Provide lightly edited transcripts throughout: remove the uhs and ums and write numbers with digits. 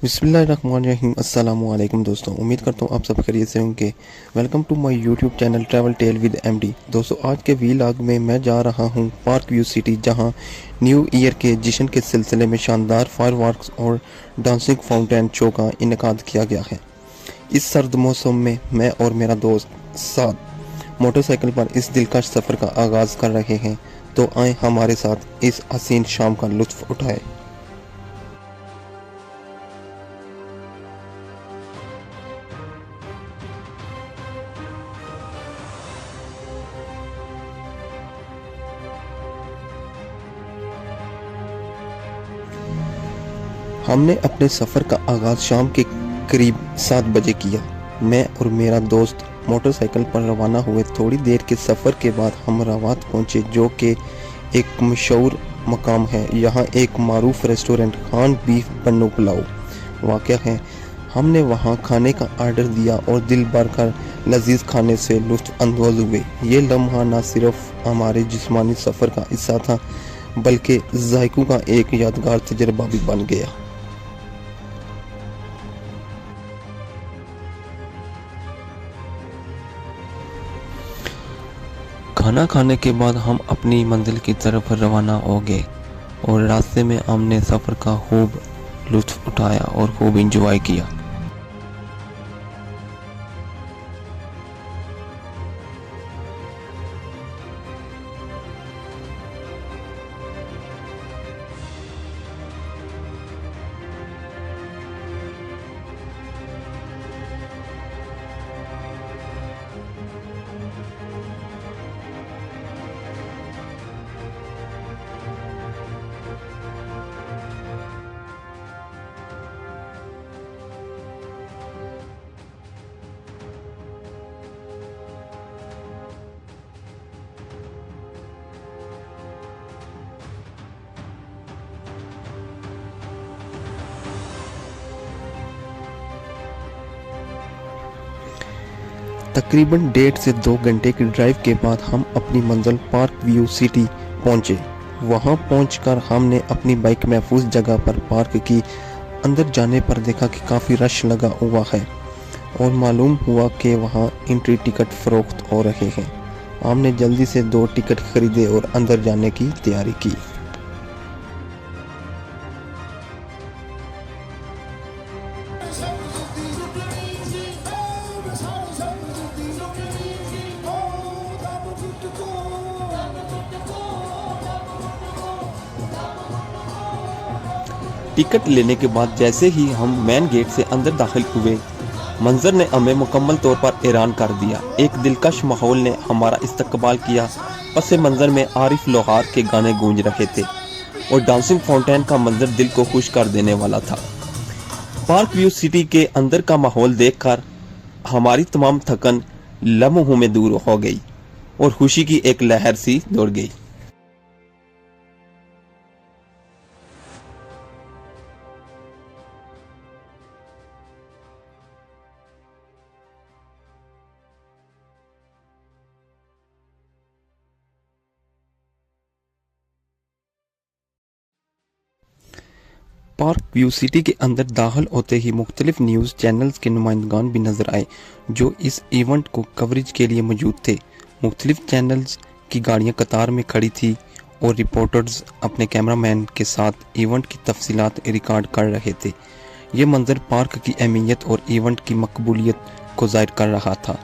बिस्मिल्लाहिर्रहमानिर्रहीम। अस्सलामु अलैकुम दोस्तों, उम्मीद करता हूँ आप सब खैरियत से होंगे। Welcome to my YouTube channel travel tale with MD. दोस्तों, आज के वीलॉग में मैं जा रहा हूँ पार्क व्यू सिटी, जहाँ न्यू ईयर के जश्न के सिलसिले में शानदार फायरवर्क्स और डांसिंग फाउंटेन शो का इनेकाद किया गया है। इस सर्द मौसम में मैं और मेरा दोस्त साथ मोटरसाइकिल पर इस दिलकश सफ़र का आगाज़ कर रहे हैं, तो आए हमारे साथ इस हसीन शाम का लुत्फ़ उठाएं। हमने अपने सफ़र का आगाज़ शाम के करीब 7 बजे किया। मैं और मेरा दोस्त मोटरसाइकिल पर रवाना हुए। थोड़ी देर के सफ़र के बाद हम रावत पहुंचे, जो कि एक मशहूर मकाम है। यहाँ एक मारूफ रेस्टोरेंट खान बीफ बन्नू पुलाव वाक़या है। हमने वहाँ खाने का आर्डर दिया और दिल भर कर लजीज खाने से लुत्फ़ अंदोज़ हुए। ये लम्हा न सिर्फ हमारे जिस्मानी सफ़र का हिस्सा था, बल्कि जायकों का एक यादगार तजर्बा भी बन गया। खाना खाने के बाद हम अपनी मंजिल की तरफ रवाना हो गए और रास्ते में हमने सफ़र का खूब लुत्फ़ उठाया और खूब इंजॉय किया। तकरीबन 1.5 से 2 घंटे की ड्राइव के बाद हम अपनी मंजिल पार्क व्यू सिटी पहुंचे। वहां पहुंचकर हमने अपनी बाइक महफूज जगह पर पार्क की। अंदर जाने पर देखा कि काफ़ी रश लगा हुआ है और मालूम हुआ कि वहां एंट्री टिकट फ़रोख्त हो रहे हैं। हमने जल्दी से 2 टिकट खरीदे और अंदर जाने की तैयारी की। टिकट लेने के बाद जैसे ही हम मेन गेट से अंदर दाखिल हुए, मंजर ने हमें मुकम्मल तौर पर हैरान कर दिया। एक दिलकश माहौल ने हमारा इस्तकबाल किया। पस मंजर में आरिफ लोहार के गाने गूंज रहे थे और डांसिंग फाउंटेन का मंजर दिल को खुश कर देने वाला था। पार्क व्यू सिटी के अंदर का माहौल देखकर हमारी तमाम थकन लम्हों में दूर हो गई और खुशी की एक लहर सी दौड़ गई। पार्क व्यू सिटी के अंदर दाखिल होते ही मुख्तलिफ न्यूज़ चैनल्स के नुमाइंदगान भी नज़र आए, जो इस इवेंट को कवरेज के लिए मौजूद थे। मुख्तलिफ चैनल्स की गाड़ियां कतार में खड़ी थी और रिपोर्टर्स अपने कैमरामैन के साथ इवेंट की तफसीलात रिकॉर्ड कर रहे थे। ये मंजर पार्क की अहमियत और इवेंट की मकबूलियत को ज़ाहिर कर रहा था।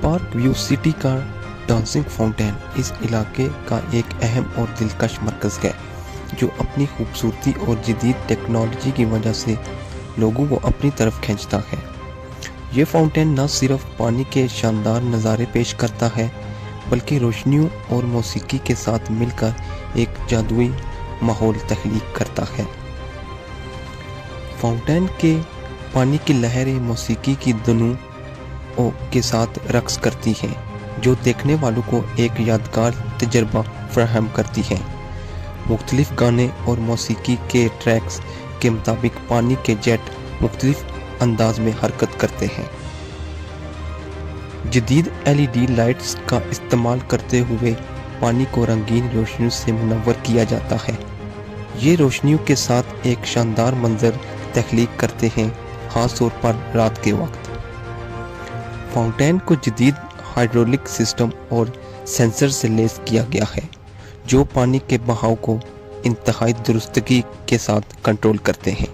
पार्क व्यू सिटी का डांसिंग फाउंटेन इस इलाके का एक अहम और दिलकश मरकज़ है, जो अपनी खूबसूरती और जदीद टेक्नोलॉजी की वजह से लोगों को अपनी तरफ खींचता है। ये फाउंटेन न सिर्फ पानी के शानदार नज़ारे पेश करता है, बल्कि रोशनियों और मौसीकी के साथ मिलकर एक जादुई माहौल तख्लीक करता है। फाउंटेन के पानी की लहरें मौसीकी की धुनों के साथ रक्स करती हैं, जो देखने वालों को एक यादगार तजर्बा फराहम करती हैं। मुख्तलिफ गाने और मौसीकी के ट्रैक्स के मुताबिक पानी के जेट मुख्तलिफ अंदाज में हरकत करते हैं। जदीद LED लाइट्स का इस्तेमाल करते हुए पानी को रंगीन रोशनियों से मुनव्वर किया जाता है। ये रोशनियों के साथ एक शानदार मंजर तख्लीक करते हैं, खास तौर पर रात के वक्त। फाउंटेन को जदीद हाइड्रोलिक सिस्टम और सेंसर से लैस किया गया है, जो पानी के बहाव को इंतहाई दुरुस्तगी के साथ कंट्रोल करते हैं।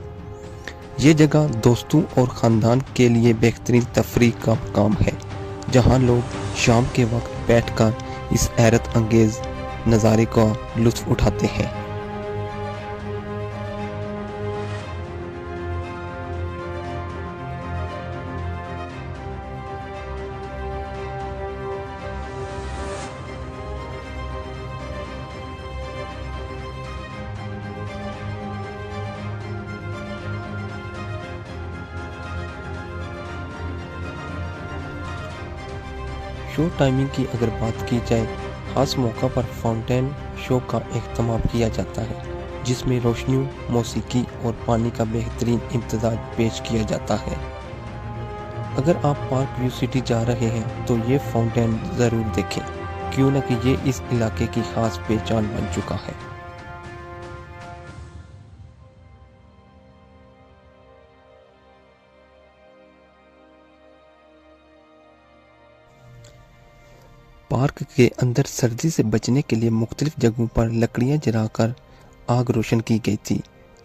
ये जगह दोस्तों और ख़ानदान के लिए बेहतरीन तफरीह का मकाम है, जहाँ लोग शाम के वक्त बैठकर इस हैरत अंगेज़ नज़ारे का लुत्फ़ उठाते हैं। शो टाइमिंग की अगर बात की जाए, ख़ास मौका पर फाउंटेन शो का एहतमाम किया जाता है, जिसमें रोशनियों, मौसीकी और पानी का बेहतरीन इम्तज़ाज पेश किया जाता है। अगर आप पार्क व्यू सिटी जा रहे हैं तो ये फाउंटेन ज़रूर देखें, क्यों न कि ये इस इलाके की ख़ास पहचान बन चुका है। पार्क के अंदर सर्दी से बचने के लिए मुख्तलिफ जगहों पर लकड़ियां जलाकर आग रोशन की गई थी।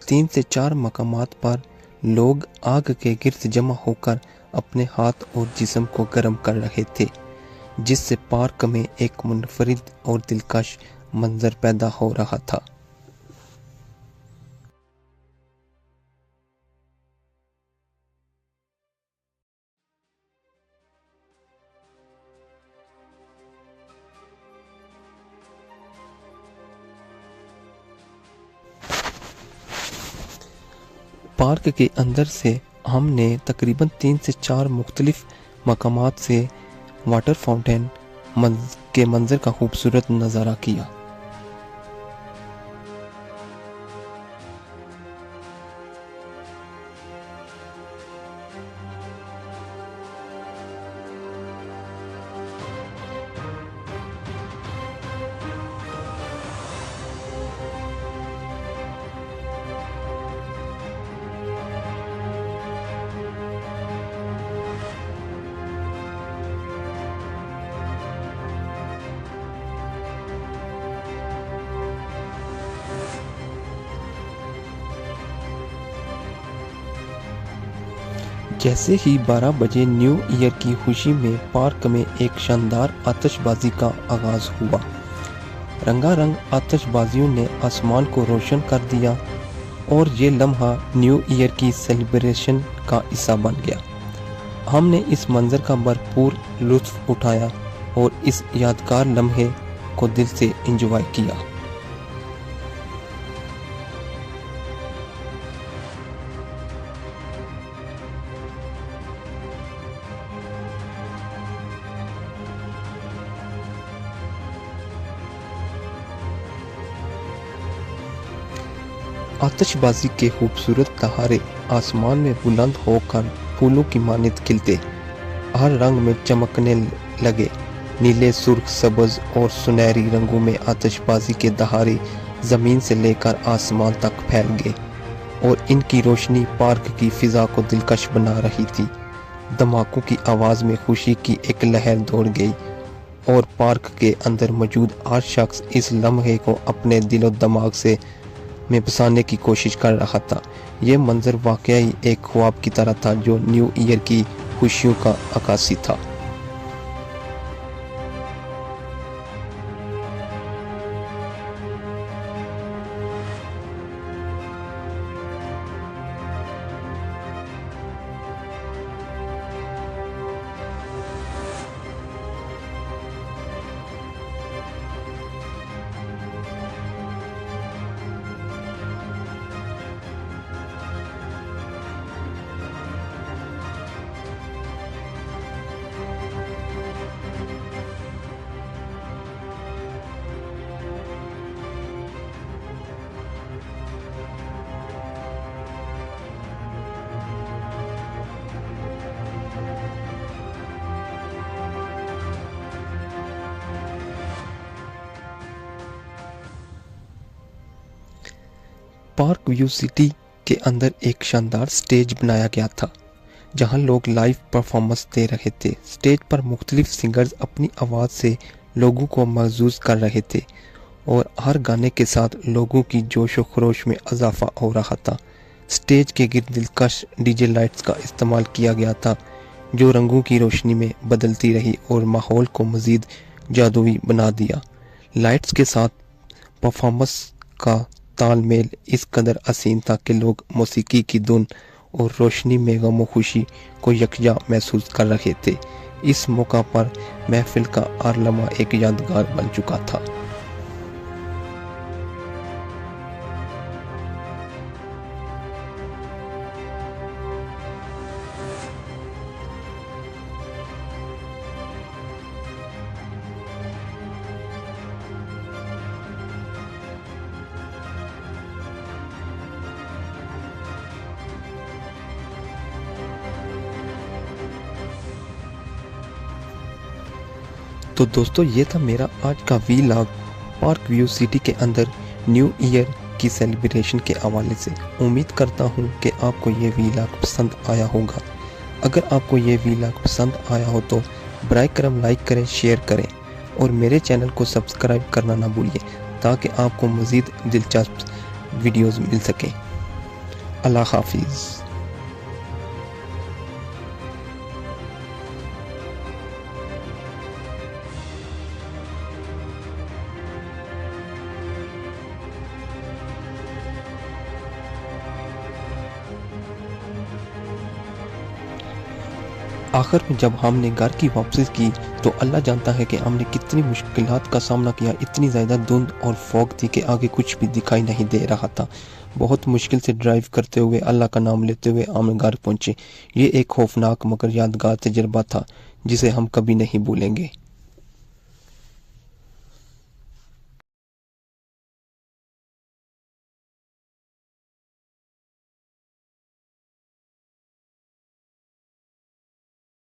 3 से 4 मकामात पर लोग आग के गिर्द जमा होकर अपने हाथ और जिस्म को गर्म कर रहे थे, जिससे पार्क में एक मुनफरिद और दिलकश मंजर पैदा हो रहा था। पार्क के अंदर से हमने तकरीबन 3 से 4 मुख्तलिफ मकामात से वाटर फाउंटेन के मंजर का खूबसूरत नज़ारा किया। जैसे ही 12 बजे न्यू ईयर की खुशी में पार्क में एक शानदार आतिशबाजी का आगाज़ हुआ। रंगारंग आतिशबाजियों ने आसमान को रोशन कर दिया और ये लम्हा न्यू ईयर की सेलिब्रेशन का हिस्सा बन गया। हमने इस मंजर का भरपूर लुत्फ़ उठाया और इस यादगार लम्हे को दिल से एंजॉय किया। आतिशबाजी के खूबसूरत तारे आसमान में बुलंद होकर फूलों की मानित खिलते, हर रंग में चमकने लगे। नीले, सुर्ख, सब्ज़ और सुनहरी रंगों में आतिशबाजी के दहाड़े ज़मीन से लेकर आसमान तक फैल गए और इनकी रोशनी पार्क की फ़िज़ा को दिलकश बना रही थी। धमाकों की आवाज़ में खुशी की एक लहर दौड़ गई और पार्क के अंदर मौजूद हर शख्स इस लम्हे को अपने दिलो दिमाग से में बसाने की कोशिश कर रहा था। यह मंजर वाकई एक ख्वाब की तरह था, जो न्यू ईयर की खुशियों का अक्कासी था। पार्क व्यू सिटी के अंदर एक शानदार स्टेज बनाया गया था जहां लोग लाइव परफॉर्मेंस दे रहे थे। स्टेज पर मुख्तलिफ सिंगर्स अपनी आवाज़ से लोगों को महसूस कर रहे थे और हर गाने के साथ लोगों की जोश व खरोश में इजाफा हो रहा था। स्टेज के गिर्द दिलकश डीजे लाइट्स का इस्तेमाल किया गया था जो रंगों की रोशनी में बदलती रही और माहौल को मज़ीद जादुई बना दिया। लाइट्स के साथ परफॉर्मेंस का तालमेल इस कदर हसीन था कि लोग मौसीकी की धुन और रोशनी में गम व खुशी को यकजा महसूस कर रहे थे। इस मौका पर महफिल का हर लम्हा एक यादगार बन चुका था। तो दोस्तों ये था मेरा आज का वीलॉग पार्क व्यू सिटी के अंदर न्यू ईयर की सेलिब्रेशन के हवाले से। उम्मीद करता हूँ कि आपको ये वीलॉग पसंद आया होगा। अगर आपको ये वीलॉग पसंद आया हो तो बराए करम लाइक करें, शेयर करें और मेरे चैनल को सब्सक्राइब करना ना भूलिए ताकि आपको मज़ीद दिलचस्प वीडियोज़ मिल सकें। अल्लाह हाफिज़। आखिर में जब हमने घर की वापसी की तो अल्लाह जानता है कि हमने कितनी मुश्किलात का सामना किया। इतनी ज़्यादा धुंध और फॉग थी कि आगे कुछ भी दिखाई नहीं दे रहा था। बहुत मुश्किल से ड्राइव करते हुए अल्लाह का नाम लेते हुए हम घर पहुँचे। ये एक खौफनाक मगर यादगार तजर्बा था जिसे हम कभी नहीं भूलेंगे।